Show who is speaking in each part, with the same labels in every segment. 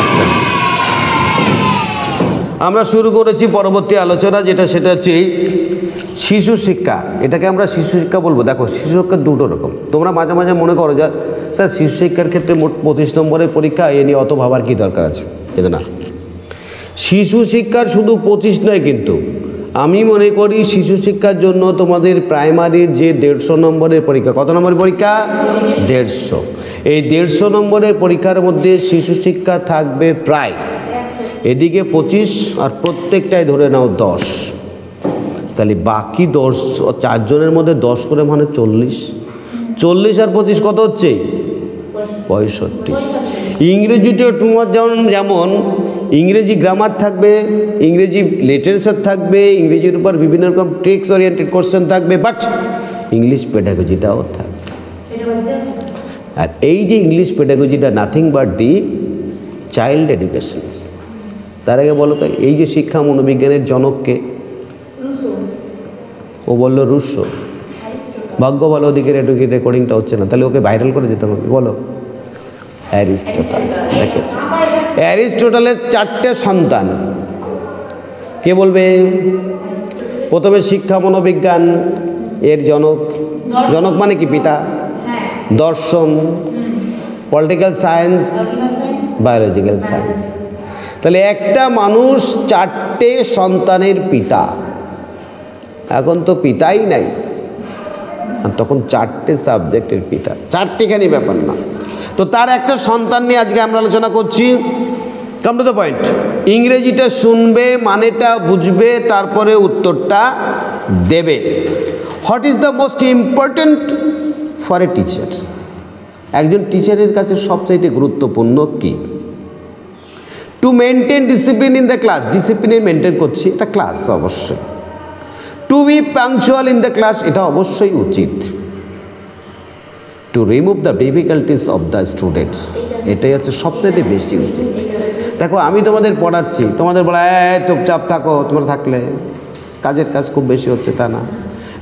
Speaker 1: আচ্ছা, আমরা শুরু করেছি পরবর্তী আলোচনা, সেটা হচ্ছে শিশু শিক্ষা। এটাকে আমরা শিশু শিক্ষা বলবো। দেখো, শিশু শিক্ষা দুটো রকম। তোমরা মাঝে মাঝে মনে করো যে স্যার শিশু শিক্ষার ক্ষেত্রে মোট 25 নম্বরের পরীক্ষা, এ নিয়ে অত ভাবার কী দরকার আছে। কিন্তু না, শিশু শিক্ষার শুধু 25 নয়, কিন্তু আমি মনে করি শিশু শিক্ষার জন্য তোমাদের প্রাইমারির যে 150 নম্বরের পরীক্ষা, কত নম্বরের পরীক্ষা? 150। এই 150 নম্বরের পরীক্ষার মধ্যে শিশু শিক্ষা থাকবে প্রায় এদিকে 25, আর প্রত্যেকটাই ধরে নাও 10। তাহলে বাকি 10, 4 জনের মধ্যে 10 করে মানে 40। 40 আর 25 কত হচ্ছে? 65। ইংরেজিতেও তোমার যেমন ইংরেজি গ্রামার থাকবে, ইংরেজি লিটারেচার থাকবে, ইংরেজির উপর বিভিন্ন রকম টেক্সট ওরিয়েন্টেড কোশ্চেন থাকবে, বাট ইংলিশ পেডাগজিটাও থাকবে। আর এই যে ইংলিশ পেডাগজিটা nothing but the child educations. তার আগে বলো তো, এই যে শিক্ষা মনোবিজ্ঞানের জনককে? ও বললো রুশো। ভাগ্য ভালো ওদিকে রেকর্ডিংটা হচ্ছে না, তাহলে ওকে ভাইরাল করে দিতে হবে। বলো, অ্যারিস্টটল। দেখো, অ্যারিস্টটলের 4টে সন্তান। কে বলবে? প্রথমে শিক্ষা মনোবিজ্ঞান এর জনক। জনক মানে কি? পিতা। দর্শন, পলিটিক্যাল সায়েন্স, বায়োলজিক্যাল সায়েন্স। তাহলে একটা মানুষ 4টে সন্তানের পিতা। এখন তো পিতাই নাই, আর তখন 4টে সাবজেক্টের পিতা। 4টিখানি ব্যাপার না। তো তার একটা সন্তান নিয়ে আজকে আমরা আলোচনা করছি। Come to the point. ইংরেজিটা শুনবে, মানেটা বুঝবে, তারপরে উত্তরটা দেবে। What is the most important for a teacher? একজন টিচারের কাছে সবচাইতে গুরুত্বপূর্ণ কি? To maintain discipline in the class. Discipline maintain করছি, এটা ক্লাস অবশ্যই। To be punctual in the class, এটা অবশ্যই উচিত। To remove the difficulties of the students, এটাই হচ্ছে সবচেয়ে বেশি উচিত। দেখো, আমি তোমাদের পড়াচ্ছি, তোমাদের বলা চুপচাপ থাকো, তোমরা থাকলে কাজের কাজ খুব বেশি হচ্ছে তা না।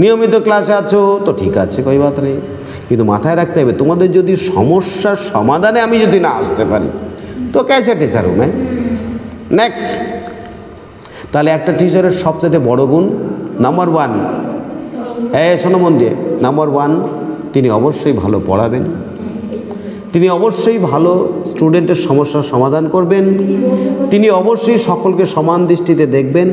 Speaker 1: নিয়মিত ক্লাসে আছো তো ঠিক আছে, কই বাত নেই, কিন্তু মাথায় রাখতে হবে তোমাদের যদি সমস্যার সমাধানে আমি যদি না আসতে পারি তো कैसे টিচার হুম। নেক্সট, তাহলে একটা টিচারের সবচেয়ে বড় গুণ নাম্বার 1, শোনো মন দিয়ে, নাম্বার 1, তিনি অবশ্যই ভালো পড়াবেন। তিনি অবশ্যই ভালো স্টুডেন্টের সমস্যার সমাধান করবেন। তিনি অবশ্যই সকলকে সমান দৃষ্টিতে দেখবেন।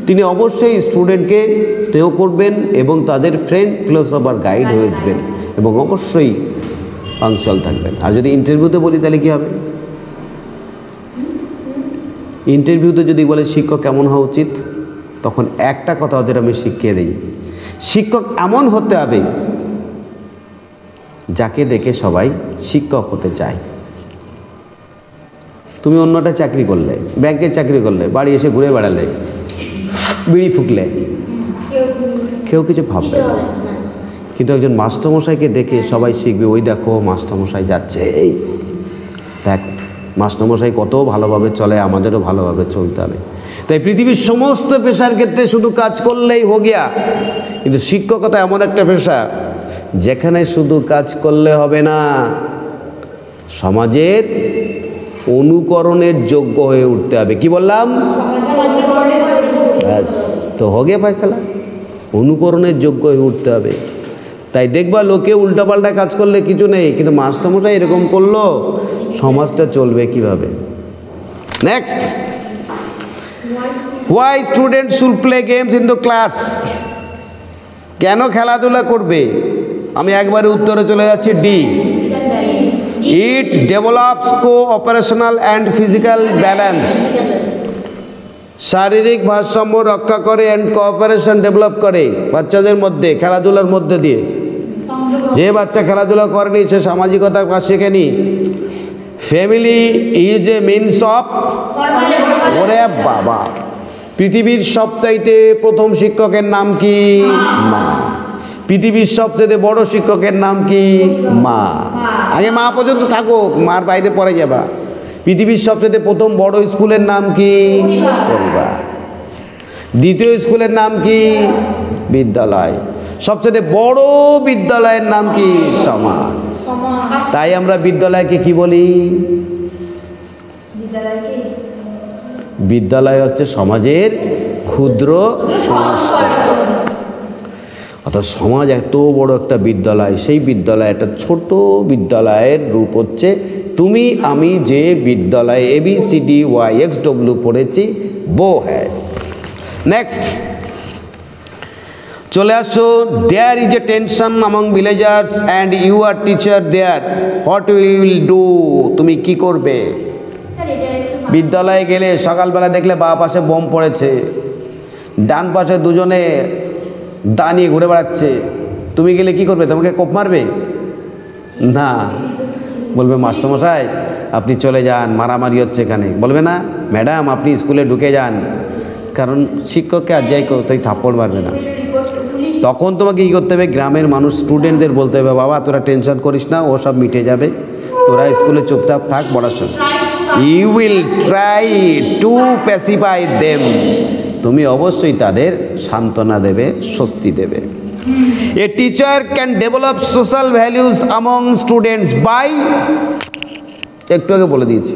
Speaker 1: তিনি অবশ্যই স্টুডেন্টকে স্নেহ করবেন এবং তাদের ফ্রেন্ড, ফিলোসফার, গাইড হয়ে উঠবেন, এবং অবশ্যই পাংচুয়াল থাকবেন। আর যদি ইন্টারভিউতে বলি তাহলে কী হবে? ইন্টারভিউতে যদি বলে শিক্ষক কেমন হওয়া উচিত, তখন একটা কথা ওদের আমি শিখিয়ে দিই, শিক্ষক এমন হতে হবে যাকে দেখে সবাই শিক্ষক হতে চায়। তুমি অন্যটা চাকরি করলে, ব্যাংকের চাকরি করলে, বাড়ি এসে ঘুরে বেড়ালে, বিড়ি ফুকলে, কেউ কিছু ভাববে না, কিন্তু একজন মাস্টারমশাইকে দেখে সবাই শিখবে, ওই দেখো মাস্টারমশাই যাচ্ছে, এই দেখ মাস্টারমশাই কত ভালোভাবে চলে, আমাদেরও ভালোভাবে চলতে হবে। তাই পৃথিবীর সমস্ত পেশার ক্ষেত্রে শুধু কাজ করলেই হো গিয়া, কিন্তু শিক্ষকতা এমন একটা পেশা যেখানে শুধু কাজ করলে হবে না, সমাজের অনুকরণের যোগ্য হয়ে উঠতে হবে। কি বললাম? ব্যাস, তো হো গিয়া ফয়সালা, অনুকরণের যোগ্য হয়ে উঠতে হবে। তাই দেখবা লোকে উল্টাপাল্টা কাজ করলে কিছু নেই, কিন্তু মাস্টারমশাই এরকম করলো, সমাজটা চলবে কিভাবে? Next, why student should play games in the class? কেন খেলাধুলা করবে? আমি একবারে উত্তরে চলে যাচ্ছি, D. It develops cooperational and physical balance. শারীরিক ভারসাম্য রক্ষা করে অ্যান্ড কোঅপারেশন ডেভেলপ করে বাচ্চাদের মধ্যে খেলাধুলার মধ্যে দিয়ে। যে বাচ্চা খেলাধুলা করেনি সে সামাজিকতার কাজ শেখেনি। Family is a means of, ওরে বাবা, পৃথিবীর সবচাইতে প্রথম শিক্ষকের নাম কি? মা। পৃথিবীর সবচেয়ে বড় শিক্ষকের নাম কি? মা। আগে মা পর্যন্ত থাকুক, মার বাইরে পড়ে যাবা। পৃথিবীর সবচেয়ে প্রথম বড় স্কুলের নাম কি? পরিবার। দ্বিতীয় স্কুলের নাম কি? বিদ্যালয়। সবচেয়ে বড় বিদ্যালয়ের নাম কি? সমাজ। তাই আমরা বিদ্যালয়কে কি বলি? বিদ্যালয় হচ্ছে সমাজের ক্ষুদ্র সংস্থা। অর্থাৎ সমাজ এত বড় একটা বিদ্যালয়, সেই বিদ্যালয় একটা ছোট বিদ্যালয়ের রূপ হচ্ছে তুমি আমি যে বিদ্যালয়ে ABCDYXW পড়েছি वो है। নেক্সট চলে আসো, there is a tension among villagers and you are teacher there, what will do, তুমি কি করবে? বিদ্যালয়ে গেলে সকালবেলা দেখলে বা পাশে বোম পড়েছে, ডান পাশে দুজনে দাঁড়িয়ে ঘুরে বেড়াচ্ছে, তুমি গেলে কি করবে? তোমাকে কোপ মারবে না, বলবে মাস্টারমশাই আপনি চলে যান, মারামারি হচ্ছে এখানে। বলবে না ম্যাডাম আপনি স্কুলে ঢুকে যান, কারণ শিক্ষককে আর যাই করো তুই থাপ্পড় মারবে না। তখন তোমাকে কী করতে হবে? গ্রামের মানুষ স্টুডেন্টদের বলতে হবে বাবা তোরা টেনশন করিস না, ও সব মিটে যাবে, তোরা স্কুলে চুপচাপ থাক পড়াশোনা। You will try to pacify them, তুমি অবশ্যই তাদের সান্ত্বনা দেবে, স্বস্তি দেবে। A teacher can develop social values among students by, একটু আগে বলে দিয়েছি,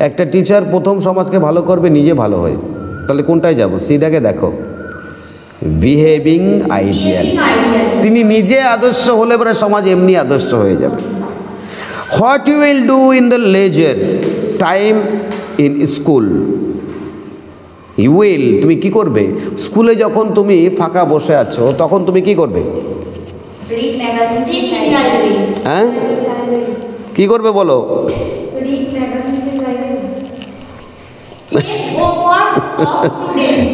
Speaker 1: একটা টিচার প্রথম সমাজকে ভালো করবে নিজে ভালো হয়। তাহলে কোনটায় যাব? সিদাকে দেখো, বিহেভিং আইডিয়াল, তিনি নিজে আদর্শ হলে পরে সমাজ এমনি আদর্শ হয়ে যাবে। What you will do in the leisure time in school, you will, তুমি কি করবে? স্কুলে যখন তুমি ফাঁকা বসে আছো তখন তুমি কি করবে? হ্যাঁ কি করবে বলো?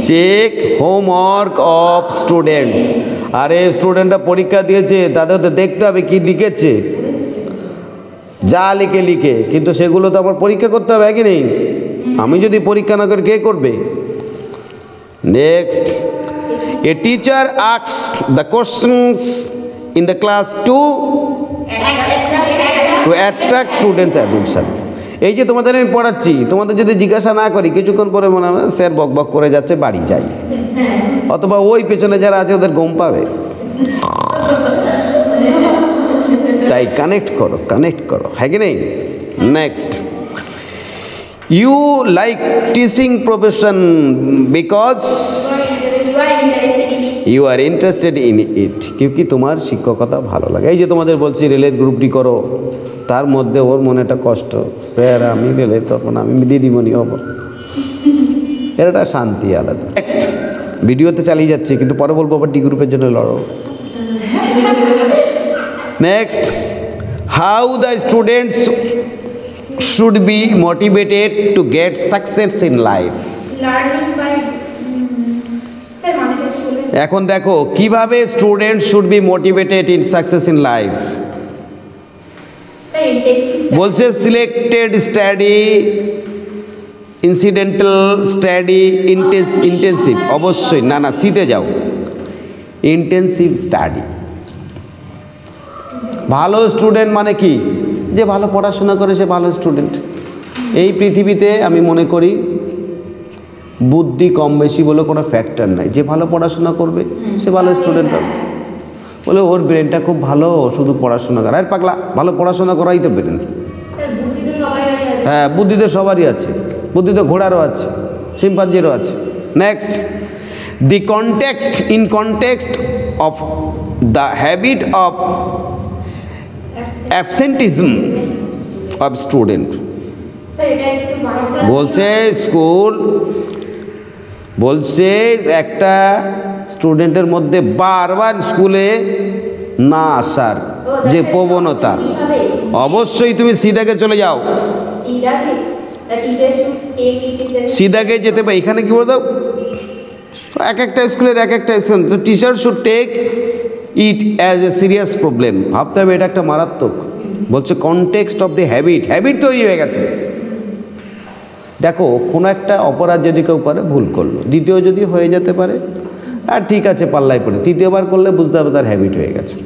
Speaker 1: Check homework of students. আরে স্টুডেন্টরা পরীক্ষা দিয়েছে, তাদের তো দেখতে হবে কি লিখেছে, যা লিখে লিখে, কিন্তু সেগুলো তো আমার পরীক্ষা করতে হবে, কি নেই? আমি যদি পরীক্ষা না করে কে করবে? Next, a teacher asks the questions in the class two attract students attention. এই যে তোমাদের আমি পড়াচ্ছি, তোমাদের যদি জিজ্ঞাসা না করি কিছুক্ষণ পরে মনে হয় স্যার বক বক করে যাচ্ছে, বাড়ি যাই, অথবা ওই পেছনে যারা আছে ওদের ঘুম পাবে। তাই কানেক্ট করো, কানেক্ট করো, হ্যাঁ কি নেই? Next, you like teaching profession because you are interested in it, क्योंकि তোমার শিক্ষকতা ভালো লাগে। এই যে তোমাদের বলছি রেলের গ্রুপটি করো, তার মধ্যে ওর মনে একটা কষ্ট, স্যার আমি রেলের তখন আমি দিদিমণি হব, এর একটা শান্তি আলাদা। নেক্সট, ভিডিওতে চালিয়ে যাচ্ছে কিন্তু পরে বলবো আবার ডি গ্রুপের জন্য লড়ো। Next, how the students should be motivated to get success in life. এখন দেখো কিভাবে student should be motivated in success in life. বলছে selected study, incidental study, intensive, অবশ্যই না না সিতে যাও, ইন্টেন্সিভ স্টাডি। ভালো স্টুডেন্ট মানে কি? যে ভালো পড়াশোনা করে সে ভালো স্টুডেন্ট। এই পৃথিবীতে আমি মনে করি বুদ্ধি কম বেশি বলে কোনো ফ্যাক্টর নাই, যে ভালো পড়াশোনা করবে সে ভালো স্টুডেন্ট হবে। বলে ওর ব্রেনটা খুব ভালো, শুধু পড়াশোনা করে, আর পাগলা ভালো পড়াশোনা করাই তো ব্রেন। হ্যাঁ বুদ্ধি তো সবারই আছে, বুদ্ধি তো ঘোড়ারও আছে, শিম্পাঞ্জিরও আছে। Next, the context, in context of the habit of absenteeism of student. বলছে স্কুল, বলছে একটা স্টুডেন্টের মধ্যে বারবার স্কুলে না আসার যে প্রবণতা, অবশ্যই তুমি সিধাকে চলে যাও, সিধাকে যেতে পারে। এখানে কি বলতো, এক একটা স্কুলের এক একটা স্কুল, তো teacher should take it as a serious problem, ভাবতে হবে এটা একটা মারাত্মক। বলছে context of the habit, habit তৈরি হয়ে গেছে। দেখো কোনো একটা অপরাধ যদি কেউ করে, ভুল করলো, দ্বিতীয় যদি হয়ে যেতে পারে আর ঠিক আছে পাল্লায় পড়ে, তৃতীয়বার করলে বুঝতে হবে তার হ্যাবিট হয়ে গেছে,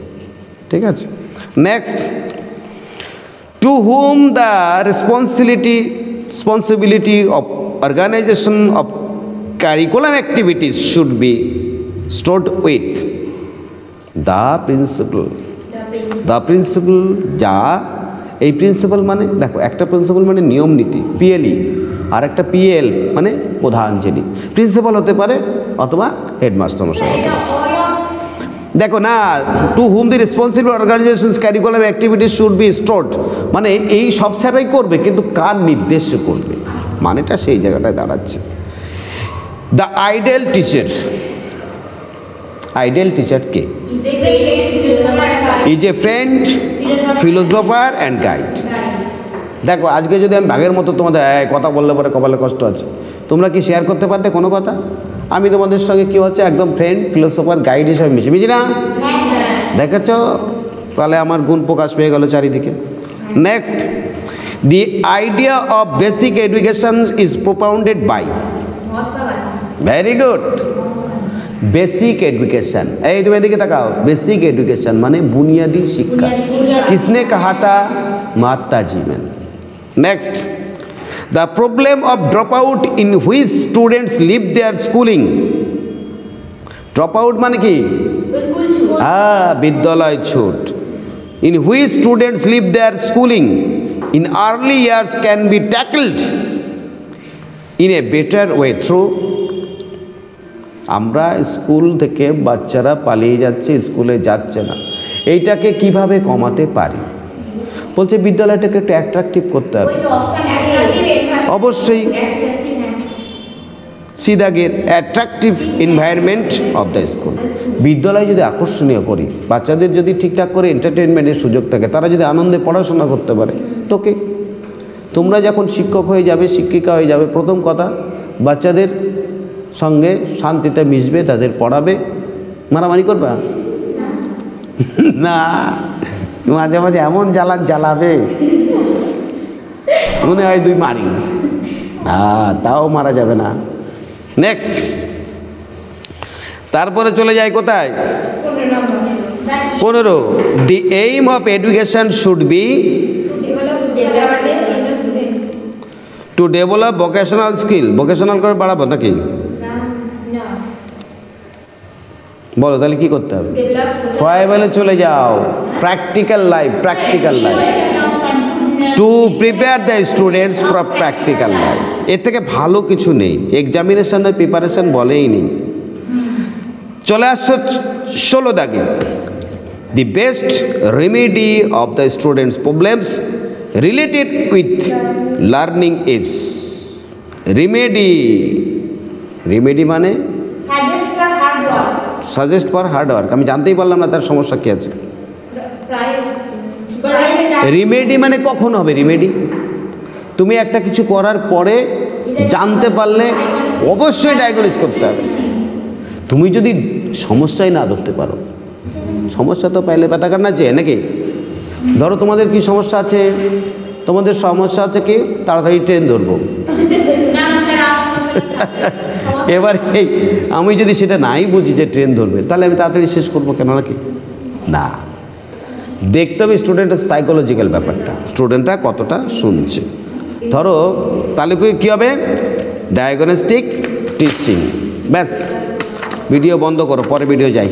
Speaker 1: ঠিক আছে। Next, to whom the responsibility of organisation of curriculum activities should be stored with the principal. The principal যা, এই প্রিন্সিপাল মানে দেখো একটা প্রিন্সিপাল মানে নিয়ম নীতি পিএলই, আর একটা পিএল মানে প্রধান যিনি প্রিন্সিপাল হতে পারে অথবা হেডমাস্টার মশাই হতে পারে। দেখো না, to whom the responsible organisations curriculum activities should be stored, মানে এই সব স্যারাই করবে কিন্তু কার নির্দেশে করবে, মানেটা সেই জায়গাটায় দাঁড়াচ্ছে। The ideal teacher, ideal teacher K? Is a friend, philosopher and guide. দেখো আজকে যদি আমি বাঘের মতো তোমাদের কথা বললে পরে কপালে কষ্ট আছে, তোমরা কি শেয়ার করতে পারতে কোনো কথা? আমি তোমাদের সঙ্গে কি হচ্ছে একদম ফ্রেন্ড, ফিলোসফার, গাইড হিসাবে মিশি না? দেখেছ, তাহলে আমার গুণ প্রকাশ পেয়ে গেল চারিদিকে। Next, the idea of basic education is propounded by, very good, basic education. এই তুমি এদিকে তাকাও, বেসিক এডুকেশন মানে বুনিয়াদি শিক্ষা। কিসনে কাহা থা? মাতাজি में। Next, the problem of drop out in which students leave their schooling. Drop out माने की? विद्यालय छूट। In which students leave their schooling in early years can be tackled in a better way through, আমরা school থেকে বাচ্চারা পালিয়ে যাচ্ছে, স্কুলে যাচ্ছে না, এইটাকে কিভাবে কমাতে পারি? বলছে বিদ্যালয়টাকে একটু অ্যাট্রাকটিভ করতে হবে। অবশ্যই সিদাগের attractive environment of the school. বিদ্যালয় যদি আকর্ষণীয় করি, বাচ্চাদের যদি ঠিকঠাক করে এন্টারটেনমেন্টের সুযোগ থাকে, তারা যদি আনন্দে পড়াশোনা করতে পারে, তোকে তোমরা যখন শিক্ষক হয়ে যাবে, শিক্ষিকা হয়ে যাবে, প্রথম কথা বাচ্চাদের সঙ্গে শান্তিতে মিশবে, তাদের পড়াবে, মারামারি করবা না, মাঝে মাঝে এমন জ্বালাবে মনে হয় তুই মারি, তাও মারা যাবে না। নেক্সট, তারপরে চলে যায় কোথায়? 15, the aim of education should be to develop vocational skill. Vocational করে বাড়াবো নাকি? বলো তাহলে কি করতে হবে? ফয়েবলে চলে যাও, practical life, practical life, to prepare the students for practical life. এর থেকে ভালো কিছু নেই, এক্সামিনেশনের প্রিপারেশন বলেই নেই। চলে আসছো 16 দাগে, the best remedy of the students problems related with learning is. Remedy, remedy মানে সাজেস্ট ফর হার্ড ওয়ার্ক। আমি জানতেই পারলাম না তার সমস্যা কী আছে। রিমেডি মানে কখন হবে রিমেডি? তুমি একটা কিছু করার পরে জানতে পারলে অবশ্যই ডায়াগনোস করতে হবে। তুমি যদি সমস্যাই না ধরতে পারো, সমস্যা তো পাইলে ব্যথা কাটনা চেয়ে নাকি? ধরো তোমাদের কি সমস্যা আছে, তোমাদের সমস্যা আছে কি তাড়াতাড়ি ট্রেন ধরবো, এবার এই আমি যদি সেটা নাই বুঝি যে ট্রেন ধরবে, তাহলে আমি তাড়াতাড়ি শেষ করবো কেন নাকি? না, দেখতে হবে স্টুডেন্টের সাইকোলজিক্যাল ব্যাপারটা, স্টুডেন্টরা কতটা শুনছে। ধরো তাহলে কী হবে? Diagnostic teaching. ব্যাস, ভিডিও বন্ধ করো, পরে ভিডিও যাই।